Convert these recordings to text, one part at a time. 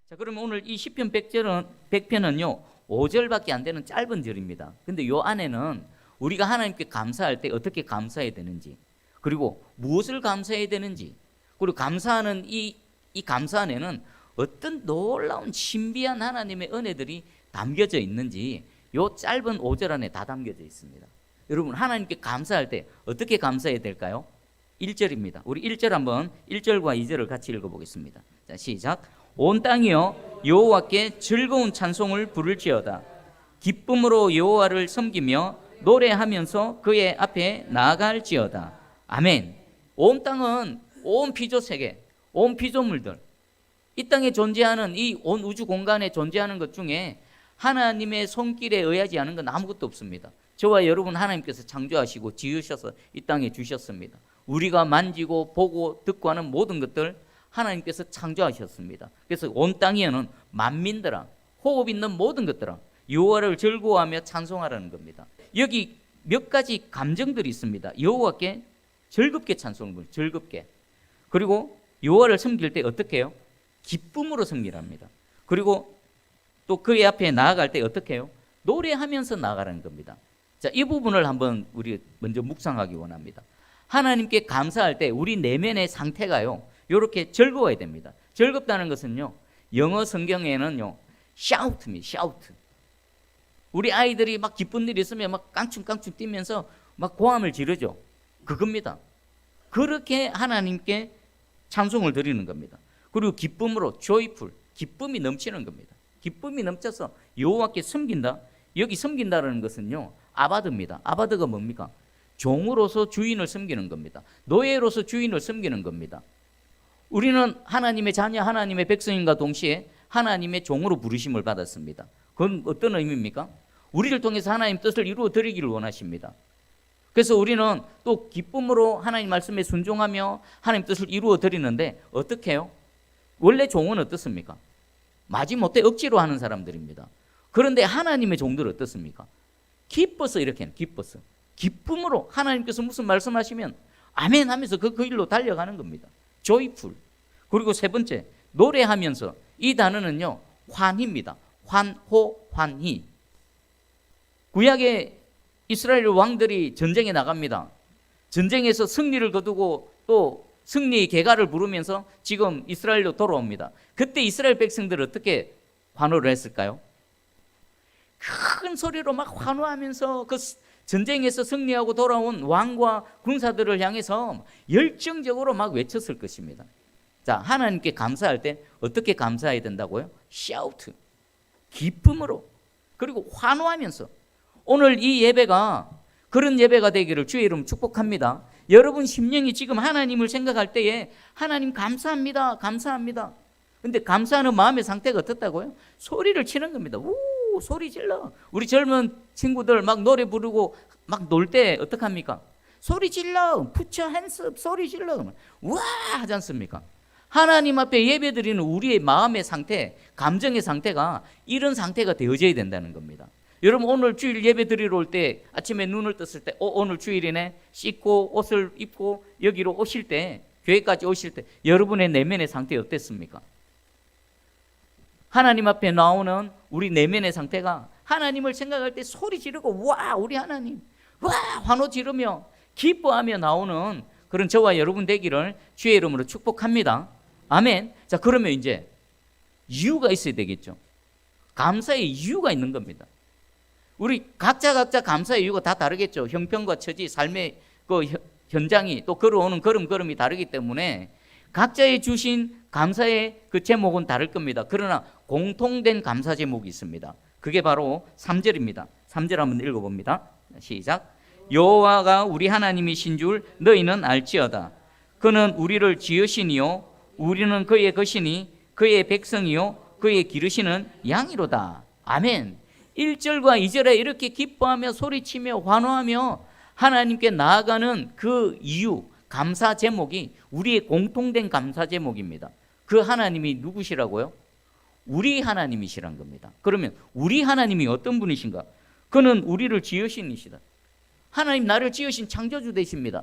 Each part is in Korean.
자, 그러면 오늘 이 시편 100편은요 5절밖에 안 되는 짧은 절입니다. 근데 요 안에는 우리가 하나님께 감사할 때 어떻게 감사해야 되는지, 그리고 무엇을 감사해야 되는지, 그리고 감사하는 이 감사 안에는 어떤 놀라운 신비한 하나님의 은혜들이 담겨져 있는지 요 짧은 5절 안에 다 담겨져 있습니다. 여러분, 하나님께 감사할 때 어떻게 감사해야 될까요? 1절입니다. 우리 1절 한번 1절과 2절을 같이 읽어보겠습니다. 자, 시작. 온 땅이여 여호와께 즐거운 찬송을 부를지어다. 기쁨으로 여호와를 섬기며 노래하면서 그의 앞에 나아갈지어다. 아멘. 온 땅은 온 피조 세계, 온 피조물들, 이 땅에 존재하는 이 온 우주 공간에 존재하는 것 중에 하나님의 손길에 의하지 않은 건 아무것도 없습니다. 저와 여러분 하나님께서 창조하시고 지으셔서 이 땅에 주셨습니다. 우리가 만지고 보고 듣고 하는 모든 것들 하나님께서 창조하셨습니다. 그래서 온 땅에는 만민들아, 호흡 있는 모든 것들아 여호와를 즐거워하며 찬송하라는 겁니다. 여기 몇 가지 감정들이 있습니다. 여호와께 즐겁게 찬송을 부르고, 즐겁게. 그리고 여호와를 섬길 때 어떻게 해요? 기쁨으로 섬기랍니다. 그리고 또 그의 앞에 나아갈 때 어떻게 해요? 노래하면서 나아가라는 겁니다. 자, 이 부분을 한번 우리 먼저 묵상하기 원합니다. 하나님께 감사할 때 우리 내면의 상태가요 이렇게 즐거워야 됩니다. 즐겁다는 것은요, 영어 성경에는요 shout입니다. shout. 우리 아이들이 막 기쁜 일이 있으면 막 깡충깡충 뛰면서 막 고함을 지르죠. 그겁니다. 그렇게 하나님께 찬송을 드리는 겁니다. 그리고 기쁨으로 joyful, 기쁨이 넘치는 겁니다. 기쁨이 넘쳐서 여호와께 섬긴다. 여기 섬긴다라는 것은요 아바드입니다. 아바드가 뭡니까? 종으로서 주인을 섬기는 겁니다. 노예로서 주인을 섬기는 겁니다. 우리는 하나님의 자녀, 하나님의 백성인과 동시에 하나님의 종으로 부르심을 받았습니다. 그건 어떤 의미입니까? 우리를 통해서 하나님 뜻을 이루어 드리기를 원하십니다. 그래서 우리는 또 기쁨으로 하나님 말씀에 순종하며 하나님 뜻을 이루어 드리는데 어떻게 해요? 원래 종은 어떻습니까? 마지못해 억지로 하는 사람들입니다. 그런데 하나님의 종들은 어떻습니까? 기뻐서 이렇게 해요. 기뻐서. 기쁨으로 하나님께서 무슨 말씀하시면 아멘 하면서 그 일로 달려가는 겁니다. joyful. 그리고 세 번째, 노래하면서. 이 단어는요 환희입니다. 환호, 환희. 구약의 이스라엘 왕들이 전쟁에 나갑니다. 전쟁에서 승리를 거두고 또 승리의 개가를 부르면서 지금 이스라엘로 돌아옵니다. 그때 이스라엘 백성들은 어떻게 환호를 했을까요? 큰 소리로 막 환호하면서 그 전쟁에서 승리하고 돌아온 왕과 군사들을 향해서 열정적으로 막 외쳤을 것입니다. 자, 하나님께 감사할 때 어떻게 감사해야 된다고요? shout, 기쁨으로, 그리고 환호하면서. 오늘 이 예배가 그런 예배가 되기를 주의 이름 축복합니다. 여러분 심령이 지금 하나님을 생각할 때에 하나님 감사합니다, 감사합니다. 근데 감사하는 마음의 상태가 어떻다고요? 소리를 치는 겁니다. 우, 소리 질러. 우리 젊은 친구들 막 노래 부르고 막 놀 때 어떡합니까? 소리 질러, put your hands up, 소리 질러. 와 하지 않습니까? 하나님 앞에 예배 드리는 우리의 마음의 상태, 감정의 상태가 이런 상태가 되어져야 된다는 겁니다. 여러분 오늘 주일 예배 드리러 올 때 아침에 눈을 떴을 때 오늘 주일이네, 씻고 옷을 입고 여기로 오실 때, 교회까지 오실 때 여러분의 내면의 상태 어땠습니까? 하나님 앞에 나오는 우리 내면의 상태가 하나님을 생각할 때 소리 지르고 와 우리 하나님, 와 환호 지르며 기뻐하며 나오는 그런 저와 여러분 되기를 주의 이름으로 축복합니다. 아멘. 자, 그러면 이제 이유가 있어야 되겠죠. 감사의 이유가 있는 겁니다. 우리 각자 감사의 이유가 다 다르겠죠. 형편과 처지, 삶의 그 현장이 또 걸어오는 걸음이 다르기 때문에 각자의 주신 감사의 그 제목은 다를 겁니다. 그러나 공통된 감사 제목이 있습니다. 그게 바로 3절입니다. 3절 한번 읽어봅니다. 시작. 여호와가 우리 하나님이신 줄 너희는 알지어다. 그는 우리를 지으시니요 우리는 그의 것이니 그의 백성이요 그의 기르시는 양이로다. 아멘. 1절과 2절에 이렇게 기뻐하며 소리치며 환호하며 하나님께 나아가는 그 이유, 감사 제목이 우리의 공통된 감사 제목입니다. 그 하나님이 누구시라고요? 우리 하나님이시란 겁니다. 그러면 우리 하나님이 어떤 분이신가? 그는 우리를 지으신 이시다. 하나님 나를 지으신 창조주 되십니다.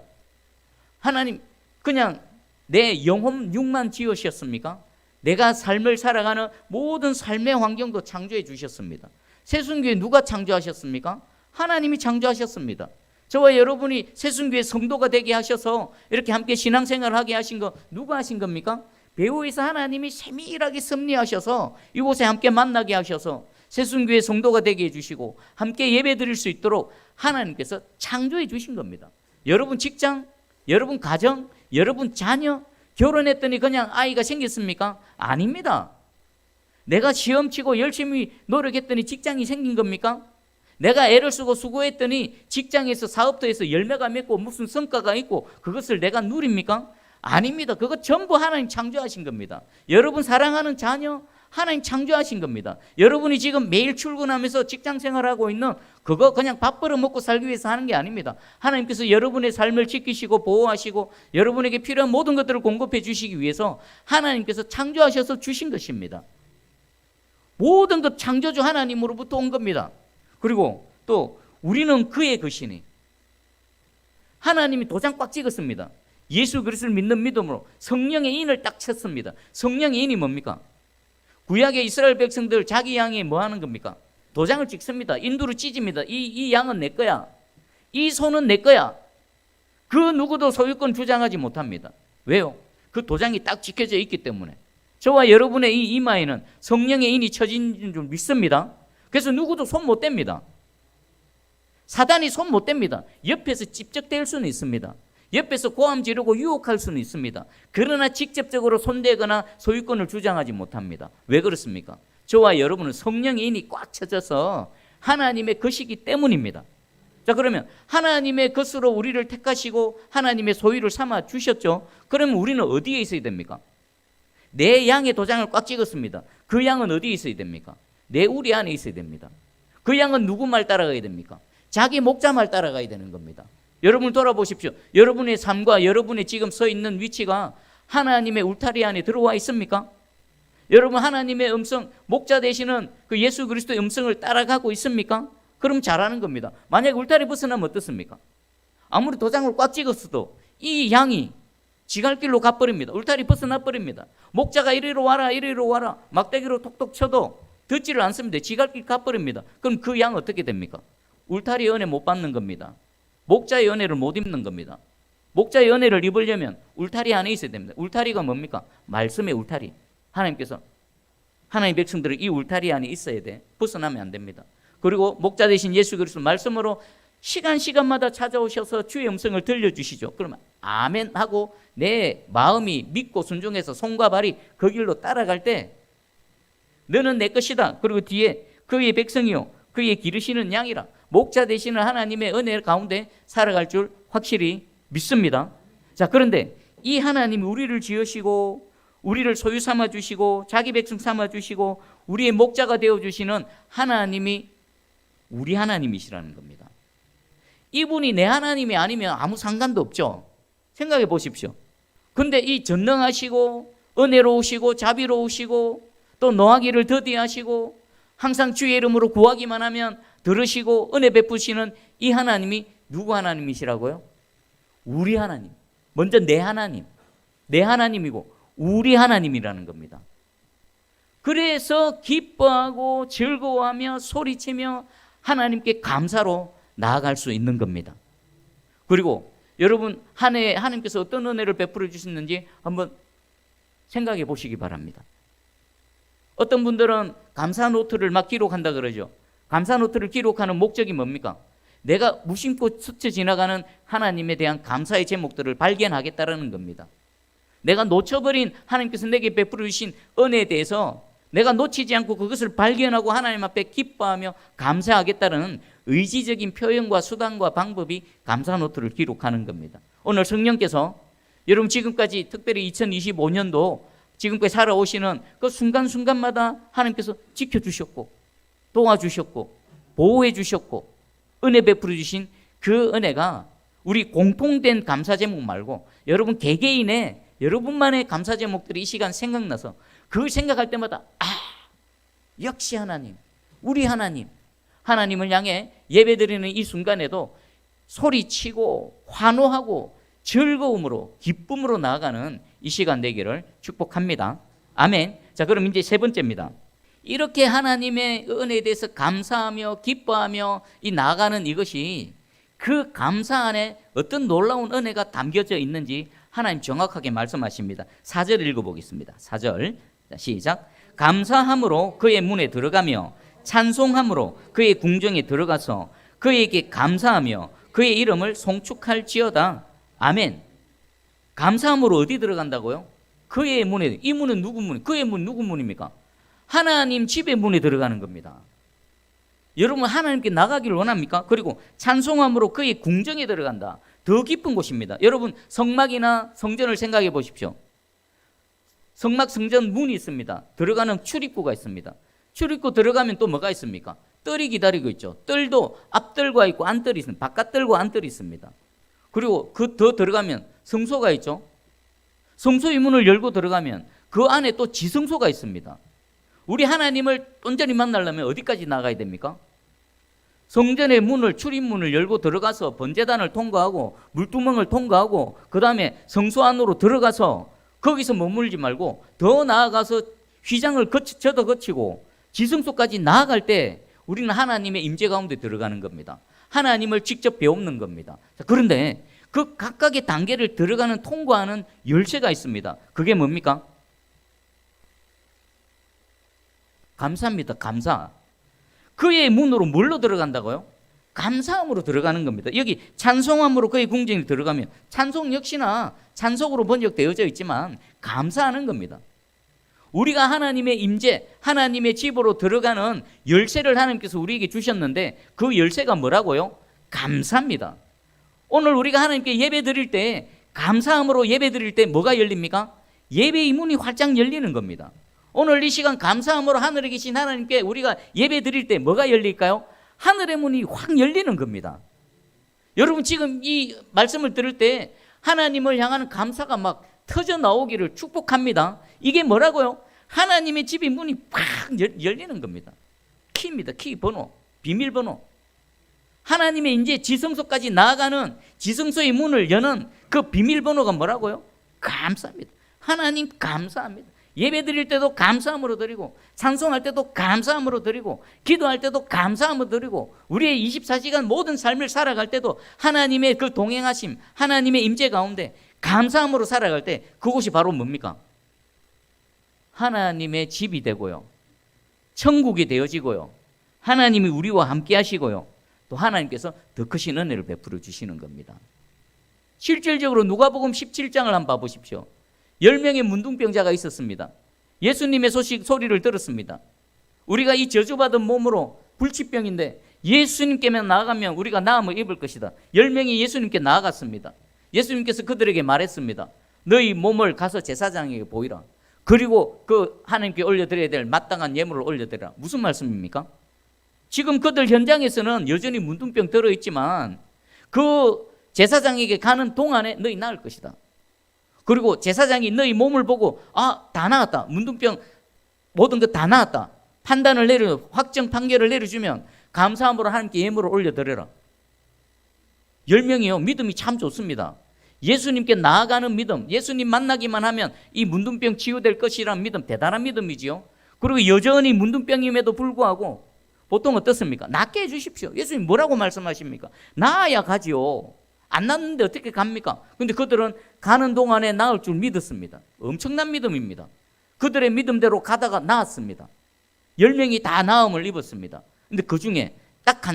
하나님 그냥 내 영혼 육만 지으셨습니까? 내가 삶을 살아가는 모든 삶의 환경도 창조해 주셨습니다. 새순교회 누가 창조하셨습니까? 하나님이 창조하셨습니다. 저와 여러분이 새순교회 성도가 되게 하셔서 이렇게 함께 신앙생활을 하게 하신 거 누가 하신 겁니까? 배후에서 하나님이 세밀하게 섭리하셔서 이곳에 함께 만나게 하셔서 새순교회 성도가 되게 해주시고 함께 예배드릴 수 있도록 하나님께서 창조해 주신 겁니다. 여러분 직장, 여러분 가정, 여러분 자녀, 결혼했더니 그냥 아이가 생겼습니까? 아닙니다. 내가 시험 치고 열심히 노력했더니 직장이 생긴 겁니까? 내가 애를 쓰고 수고했더니 직장에서 사업도 해서 열매가 맺고 무슨 성과가 있고 그것을 내가 누립니까? 아닙니다. 그거 전부 하나님 창조하신 겁니다. 여러분 사랑하는 자녀, 하나님 창조하신 겁니다. 여러분이 지금 매일 출근하면서 직장 생활하고 있는 그거 그냥 밥 벌어 먹고 살기 위해서 하는 게 아닙니다. 하나님께서 여러분의 삶을 지키시고 보호하시고 여러분에게 필요한 모든 것들을 공급해 주시기 위해서 하나님께서 창조하셔서 주신 것입니다. 모든 것 창조주 하나님으로부터 온 겁니다. 그리고 또 우리는 그의 것이니 하나님이 도장 꽉 찍었습니다. 예수 그리스도를 믿는 믿음으로 성령의 인을 딱 쳤습니다. 성령의 인이 뭡니까? 구약의 이스라엘 백성들 자기 양에 뭐 하는 겁니까? 도장을 찍습니다. 인두로 찢습니다. 이 양은 내 거야. 이 소는 내 거야. 그 누구도 소유권 주장하지 못합니다. 왜요? 그 도장이 딱 찍혀져 있기 때문에. 저와 여러분의 이 이마에는 성령의 인이 쳐진 줄 믿습니다. 그래서 누구도 손 못 댑니다. 사단이 손 못 댑니다. 옆에서 찝적댈 수는 있습니다. 옆에서 고함 지르고 유혹할 수는 있습니다. 그러나 직접적으로 손대거나 소유권을 주장하지 못합니다. 왜 그렇습니까? 저와 여러분은 성령의 인이 꽉 쳐져서 하나님의 것이기 때문입니다. 자, 그러면 하나님의 것으로 우리를 택하시고 하나님의 소유를 삼아 주셨죠. 그러면 우리는 어디에 있어야 됩니까? 내 양의 도장을 꽉 찍었습니다. 그 양은 어디에 있어야 됩니까? 내 우리 안에 있어야 됩니다. 그 양은 누구 말 따라가야 됩니까? 자기 목자 말 따라가야 되는 겁니다. 여러분 돌아보십시오. 여러분의 삶과 여러분의 지금 서 있는 위치가 하나님의 울타리 안에 들어와 있습니까? 여러분 하나님의 음성, 목자 되시는 그 예수 그리스도의 음성을 따라가고 있습니까? 그럼 잘하는 겁니다. 만약 울타리 벗어나면 어떻습니까? 아무리 도장을 꽉 찍었어도 이 양이 지갈 길로 가버립니다. 울타리 벗어나 버립니다. 목자가 이리로 와라 이리로 와라 막대기로 톡톡 쳐도 듣지를 않습니다. 지갈 길 가버립니다. 그럼 그 양 어떻게 됩니까? 울타리 은혜 못 받는 겁니다. 목자의 은혜를 못 입는 겁니다. 목자의 은혜를 입으려면 울타리 안에 있어야 됩니다. 울타리가 뭡니까? 말씀의 울타리. 하나님께서 하나님의 백성들을 이 울타리 안에 있어야 돼. 벗어나면 안 됩니다. 그리고 목자 되신 예수 그리스도 말씀으로 시간마다 찾아오셔서 주의 음성을 들려주시죠. 그러면 아멘 하고 내 마음이 믿고 순종해서 손과 발이 그 길로 따라갈 때 너는 내 것이다. 그리고 뒤에 그의 백성이요 그의 기르시는 양이라 목자 되시는 하나님의 은혜 가운데 살아갈 줄 확실히 믿습니다. 자, 그런데 이 하나님이 우리를 지으시고 우리를 소유 삼아 주시고 자기 백성 삼아 주시고 우리의 목자가 되어 주시는 하나님이 우리 하나님이시라는 겁니다. 이분이 내 하나님이 아니면 아무 상관도 없죠. 생각해 보십시오. 근데 이 전능하시고 은혜로우시고 자비로우시고 또 노하기를 더디하시고 항상 주의 이름으로 구하기만 하면 들으시고 은혜 베푸시는 이 하나님이 누구 하나님이시라고요? 우리 하나님. 먼저 내 하나님. 내 하나님이고 우리 하나님이라는 겁니다. 그래서 기뻐하고 즐거워하며 소리치며 하나님께 감사로 나아갈 수 있는 겁니다. 그리고 여러분 한 해에 하나님께서 어떤 은혜를 베풀어 주셨는지 한번 생각해 보시기 바랍니다. 어떤 분들은 감사 노트를 막 기록한다 그러죠. 감사 노트를 기록하는 목적이 뭡니까? 내가 무심코 스쳐 지나가는 하나님에 대한 감사의 제목들을 발견하겠다라는 겁니다. 내가 놓쳐버린 하나님께서 내게 베풀어 주신 은혜에 대해서 내가 놓치지 않고 그것을 발견하고 하나님 앞에 기뻐하며 감사하겠다는 의지적인 표현과 수단과 방법이 감사 노트를 기록하는 겁니다. 오늘 성령께서 여러분 지금까지 특별히 2025년도 지금까지 살아오시는 그 순간순간마다 하나님께서 지켜주셨고 도와주셨고 보호해 주셨고 은혜 베풀어 주신 그 은혜가 우리 공통된 감사 제목 말고 여러분 개개인의 여러분만의 감사 제목들이 이 시간 생각나서 그걸 생각할 때마다 역시 하나님, 우리 하나님, 하나님을 향해 예배드리는 이 순간에도 소리치고 환호하고 즐거움으로 기쁨으로 나아가는 이 시간 되기를 축복합니다. 아멘. 자, 그럼 이제 세 번째입니다. 이렇게 하나님의 은혜에 대해서 감사하며 기뻐하며 이 나아가는 이것이 그 감사 안에 어떤 놀라운 은혜가 담겨져 있는지 하나님 정확하게 말씀하십니다. 4절 읽어보겠습니다. 4절 시작. 감사함으로 그의 문에 들어가며 찬송함으로 그의 궁정에 들어가서 그에게 감사하며 그의 이름을 송축할지어다. 아멘. 감사함으로 어디 들어간다고요? 그의 문에. 이 문은 누구 문? 그의 문 누구 문입니까? 하나님 집의 문에 들어가는 겁니다. 여러분 하나님께 나가기를 원합니까? 그리고 찬송함으로 그의 궁정에 들어간다. 더 깊은 곳입니다. 여러분 성막이나 성전을 생각해 보십시오. 성막 성전 문이 있습니다. 들어가는 출입구가 있습니다. 출입구 들어가면 또 뭐가 있습니까? 뜰이 기다리고 있죠. 뜰도 앞뜰과 있고 안뜰이 있습니다. 바깥뜰과 안뜰이 있습니다. 그리고 그 더 들어가면 성소가 있죠. 성소의 문을 열고 들어가면 그 안에 또 지성소가 있습니다. 우리 하나님을 온전히 만나려면 어디까지 나가야 됩니까? 성전의 문을, 출입문을 열고 들어가서 번제단을 통과하고 물두멍을 통과하고 그 다음에 성소 안으로 들어가서 거기서 머물지 말고 더 나아가서 휘장을 저도 거치고 지성소까지 나아갈 때 우리는 하나님의 임재 가운데 들어가는 겁니다. 하나님을 직접 배우는 겁니다. 자, 그런데 그 각각의 단계를 들어가는 통과하는 열쇠가 있습니다. 그게 뭡니까? 감사입니다. 감사. 그의 문으로 뭘로 들어간다고요? 감사함으로 들어가는 겁니다. 여기 찬송함으로 그의 궁정에 들어가면 찬송 역시나 찬송으로 번역되어져 있지만 감사하는 겁니다. 우리가 하나님의 임재, 하나님의 집으로 들어가는 열쇠를 하나님께서 우리에게 주셨는데 그 열쇠가 뭐라고요? 감사입니다. 오늘 우리가 하나님께 예배 드릴 때 감사함으로 예배 드릴 때 뭐가 열립니까? 예배의 문이 활짝 열리는 겁니다. 오늘 이 시간 감사함으로 하늘에 계신 하나님께 우리가 예배 드릴 때 뭐가 열릴까요? 하늘의 문이 확 열리는 겁니다. 여러분 지금 이 말씀을 들을 때 하나님을 향하는 감사가 막 터져 나오기를 축복합니다. 이게 뭐라고요? 하나님의 집의 문이 팍 열리는 겁니다. 키입니다. 키 번호, 비밀번호. 하나님의 이제 지성소까지 나아가는 지성소의 문을 여는 그 비밀번호가 뭐라고요? 감사합니다. 하나님 감사합니다. 예배 드릴 때도 감사함으로 드리고 찬송할 때도 감사함으로 드리고 기도할 때도 감사함으로 드리고 우리의 24시간 모든 삶을 살아갈 때도 하나님의 그 동행하심, 하나님의 임재 가운데 감사함으로 살아갈 때 그곳이 바로 뭡니까? 하나님의 집이 되고요, 천국이 되어지고요, 하나님이 우리와 함께 하시고요, 또 하나님께서 더 크신 은혜를 베풀어 주시는 겁니다. 실질적으로 누가복음 17장을 한번 봐보십시오. 10명의 문둥병자가 있었습니다. 예수님의 소리를 들었습니다. 우리가 이 저주받은 몸으로 불치병인데 예수님께만 나아가면 우리가 나음을 입을 것이다. 10명이 예수님께 나아갔습니다. 예수님께서 그들에게 말했습니다. 너희 몸을 가서 제사장에게 보이라. 그리고 그 하나님께 올려드려야 될 마땅한 예물을 올려드리라. 무슨 말씀입니까? 지금 그들 현장에서는 여전히 문둥병 들어있지만 그 제사장에게 가는 동안에 너희 나을 것이다. 그리고 제사장이 너희 몸을 보고 다 나았다. 문둥병 모든 것 다 나았다. 판단을 확정 판결을 내려주면 감사함으로 하나님께 예물을 올려드려라. 10명이요. 믿음이 참 좋습니다. 예수님께 나아가는 믿음, 예수님 만나기만 하면 이 문둥병 치유될 것이라는 믿음, 대단한 믿음이지요. 그리고 여전히 문둥병임에도 불구하고 보통 어떻습니까? 낫게 해주십시오. 예수님 뭐라고 말씀하십니까? 나아야 가지요. 안 낫는데 어떻게 갑니까? 근데 그들은 가는 동안에 나을 줄 믿었습니다. 엄청난 믿음입니다. 그들의 믿음대로 가다가 나았습니다. 10명이 다 나음을 입었습니다. 근데 그 중에 딱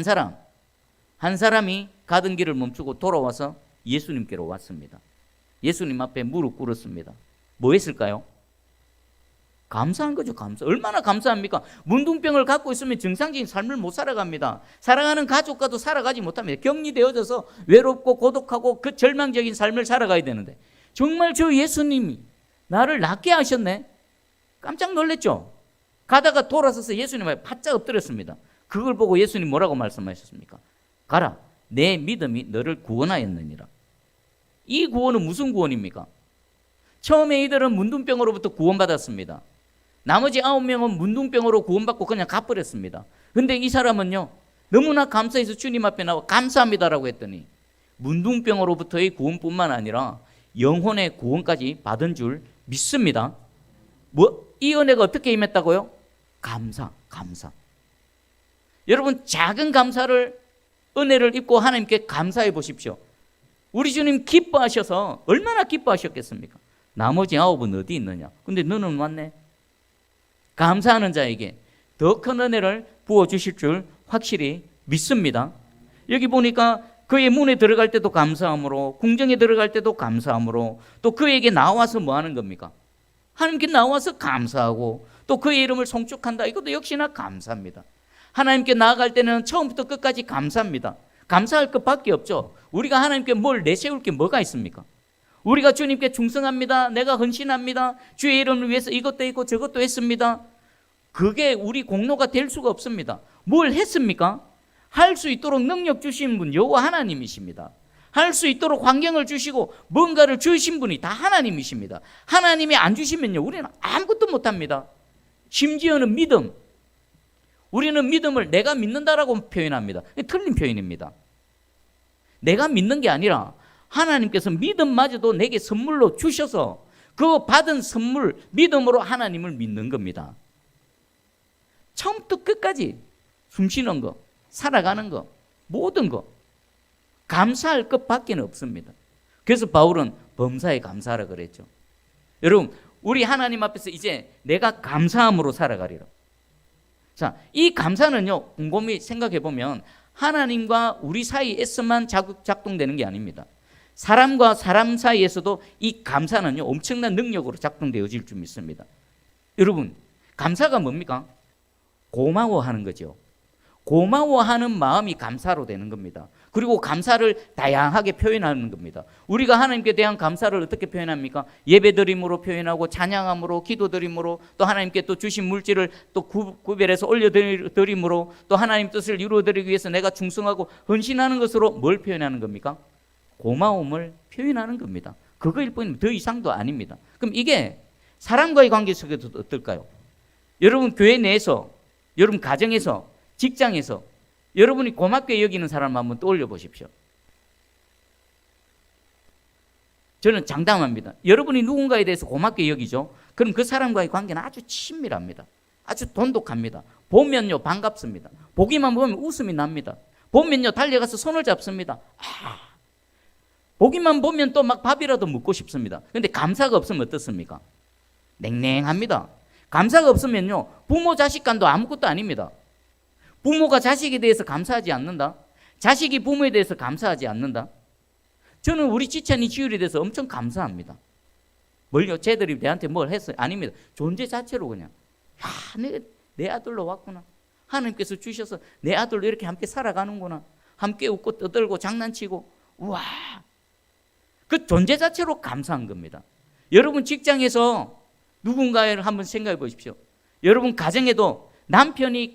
한 사람이 가던 길을 멈추고 돌아와서 예수님께로 왔습니다. 예수님 앞에 무릎 꿇었습니다. 뭐 했을까요? 감사한 거죠. 감사. 얼마나 감사합니까? 문둥병을 갖고 있으면 정상적인 삶을 못 살아갑니다. 살아가는 가족과도 살아가지 못합니다. 격리되어져서 외롭고 고독하고 그 절망적인 삶을 살아가야 되는데 정말 저 예수님이 나를 낫게 하셨네. 깜짝 놀랐죠. 가다가 돌아서서 예수님 앞에 바짝 엎드렸습니다. 그걸 보고 예수님 뭐라고 말씀하셨습니까? 가라, 내 믿음이 너를 구원하였느니라. 이 구원은 무슨 구원입니까? 처음에 이들은 문둥병으로부터 구원받았습니다. 나머지 9명은 문둥병으로 구원받고 그냥 가버렸습니다. 근데 이 사람은요, 너무나 감사해서 주님 앞에 나와 감사합니다라고 했더니 문둥병으로부터의 구원뿐만 아니라 영혼의 구원까지 받은 줄 믿습니다. 이 은혜가 어떻게 임했다고요? 감사. 여러분, 작은 감사를, 은혜를 입고 하나님께 감사해 보십시오. 우리 주님 기뻐하셔서 얼마나 기뻐하셨겠습니까? 나머지 9은 어디 있느냐? 근데 너는 왔네. 감사하는 자에게 더 큰 은혜를 부어주실 줄 확실히 믿습니다. 여기 보니까 그의 문에 들어갈 때도 감사함으로, 궁정에 들어갈 때도 감사함으로, 또 그에게 나와서 뭐 하는 겁니까? 하나님께 나와서 감사하고, 또 그의 이름을 송축한다. 이것도 역시나 감사합니다. 하나님께 나아갈 때는 처음부터 끝까지 감사합니다. 감사할 것밖에 없죠. 우리가 하나님께 뭘 내세울 게 뭐가 있습니까? 우리가 주님께 충성합니다. 내가 헌신합니다. 주의 이름을 위해서 이것도 했고 저것도 했습니다. 그게 우리 공로가 될 수가 없습니다. 뭘 했습니까? 할 수 있도록 능력 주신 분 여호와 하나님이십니다. 할 수 있도록 환경을 주시고 뭔가를 주신 분이 다 하나님이십니다. 하나님이 안 주시면요, 우리는 아무것도 못합니다. 심지어는 믿음. 우리는 믿음을 내가 믿는다라고 표현합니다. 틀린 표현입니다. 내가 믿는 게 아니라 하나님께서 믿음마저도 내게 선물로 주셔서 그 받은 선물, 믿음으로 하나님을 믿는 겁니다. 처음부터 끝까지 숨쉬는 거, 살아가는 거, 모든 거 감사할 것밖에 없습니다. 그래서 바울은 범사에 감사하라 그랬죠. 여러분, 우리 하나님 앞에서 이제 내가 감사함으로 살아가리라. 자, 이 감사는요, 곰곰이 생각해 보면 하나님과 우리 사이에서만 작동되는 게 아닙니다. 사람과 사람 사이에서도 이 감사는요, 엄청난 능력으로 작동되어질 줄 믿습니다. 여러분, 감사가 뭡니까? 고마워하는 거죠. 고마워하는 마음이 감사로 되는 겁니다. 그리고 감사를 다양하게 표현하는 겁니다. 우리가 하나님께 대한 감사를 어떻게 표현합니까? 예배드림으로 표현하고, 찬양함으로, 기도드림으로, 또 하나님께 또 주신 물질을 또 구별해서 올려드림으로, 또 하나님 뜻을 이루어드리기 위해서 내가 충성하고 헌신하는 것으로 뭘 표현하는 겁니까? 고마움을 표현하는 겁니다. 그거일 뿐입니다. 더 이상도 아닙니다. 그럼 이게 사람과의 관계 속에서 어떨까요? 여러분 교회 내에서, 여러분 가정에서, 직장에서 여러분이 고맙게 여기는 사람 한번 떠올려 보십시오. 저는 장담합니다. 여러분이 누군가에 대해서 고맙게 여기죠. 그럼 그 사람과의 관계는 아주 친밀합니다. 아주 돈독합니다. 보면요 반갑습니다. 보기만 보면 웃음이 납니다. 보면요 달려가서 손을 잡습니다. 보기만 보면 또 막 밥이라도 먹고 싶습니다. 그런데 감사가 없으면 어떻습니까? 냉랭합니다. 감사가 없으면요 부모 자식 간도 아무것도 아닙니다. 부모가 자식에 대해서 감사하지 않는다. 자식이 부모에 대해서 감사하지 않는다. 저는 우리 지찬이 지율에 대해서 엄청 감사합니다. 뭘요? 쟤들이 내한테 뭘 했어요? 아닙니다. 존재 자체로 그냥 내 아들로 왔구나. 하나님께서 주셔서 내 아들로 이렇게 함께 살아가는구나. 함께 웃고 떠들고 장난치고 우와. 그 존재 자체로 감사한 겁니다. 여러분 직장에서 누군가를 한번 생각해 보십시오. 여러분 가정에도 남편이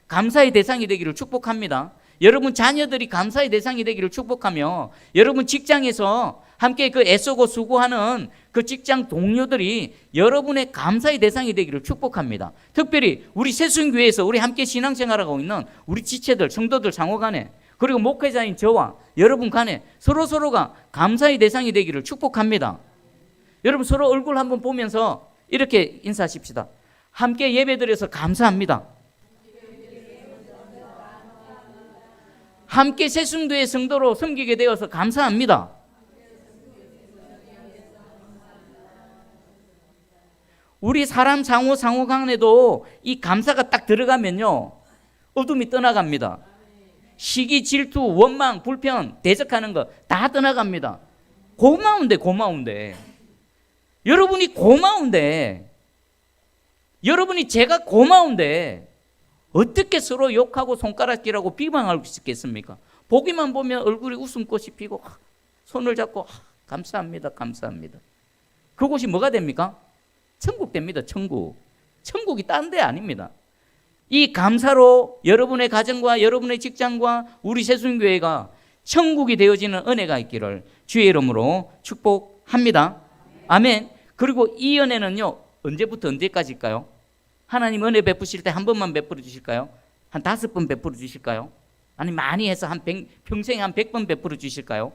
감사의 대상이 되기를 축복합니다. 여러분 자녀들이 감사의 대상이 되기를 축복하며, 여러분 직장에서 함께 그 애쓰고 수고하는 그 직장 동료들이 여러분의 감사의 대상이 되기를 축복합니다. 특별히 우리 새순교회에서 우리 함께 신앙생활하고 있는 우리 지체들, 성도들 상호간에, 그리고 목회자인 저와 여러분 간에 서로가 감사의 대상이 되기를 축복합니다. 여러분 서로 얼굴 한번 보면서 이렇게 인사하십시다. 함께 예배드려서 감사합니다. 함께 새순교회 성도로 섬기게 되어서 감사합니다. 우리 사람 상호 간에도 이 감사가 딱 들어가면요 어둠이 떠나갑니다. 시기, 질투, 원망, 불평, 대적하는 거 다 떠나갑니다. 고마운데 여러분이 고마운데, 여러분이 제가 고마운데 어떻게 서로 욕하고 손가락질하고 비방할 수 있겠습니까? 보기만 보면 얼굴에 웃음꽃이 피고 손을 잡고 감사합니다. 그곳이 뭐가 됩니까? 천국 됩니다. 천국이 딴 데 아닙니다. 이 감사로 여러분의 가정과 여러분의 직장과 우리 새순교회가 천국이 되어지는 은혜가 있기를 주의 이름으로 축복합니다. 아멘. 그리고 이 은혜는요 언제부터 언제까지일까요? 하나님 은혜 베푸실 때 한 번만 베풀어 주실까요? 한 5번 베풀어 주실까요? 아니 많이 해서 평생에 한 100번 베풀어 주실까요?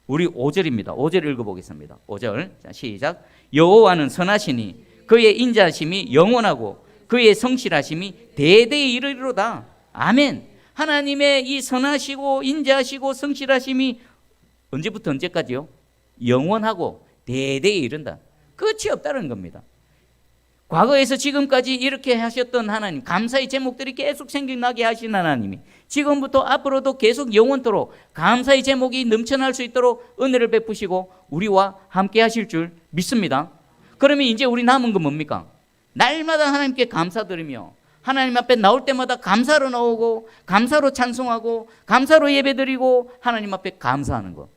우리 5절입니다. 5절 읽어보겠습니다. 5절 자, 시작. 여호와는 선하시니 그의 인자하심이 영원하고 그의 성실하심이 대대에 이르리로다. 아멘. 하나님의 이 선하시고 인자하시고 성실하심이 언제부터 언제까지요? 영원하고 대대에 이른다. 끝이 없다는 겁니다. 과거에서 지금까지 이렇게 하셨던 하나님, 감사의 제목들이 계속 생각나게 하신 하나님이 지금부터 앞으로도 계속 영원토록 감사의 제목이 넘쳐날 수 있도록 은혜를 베푸시고 우리와 함께 하실 줄 믿습니다. 그러면 이제 우리 남은 건 뭡니까? 날마다 하나님께 감사드리며 하나님 앞에 나올 때마다 감사로 나오고 감사로 찬송하고 감사로 예배드리고 하나님 앞에 감사하는 것.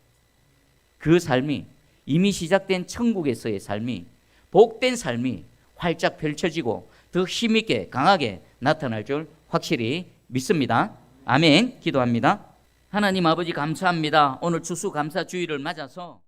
그 삶이 이미 시작된 천국에서의 삶이 복된 삶이 활짝 펼쳐지고 더 힘있게 강하게 나타날 줄 확실히 믿습니다. 아멘. 기도합니다. 하나님 아버지 감사합니다. 오늘 추수감사주의를 맞아서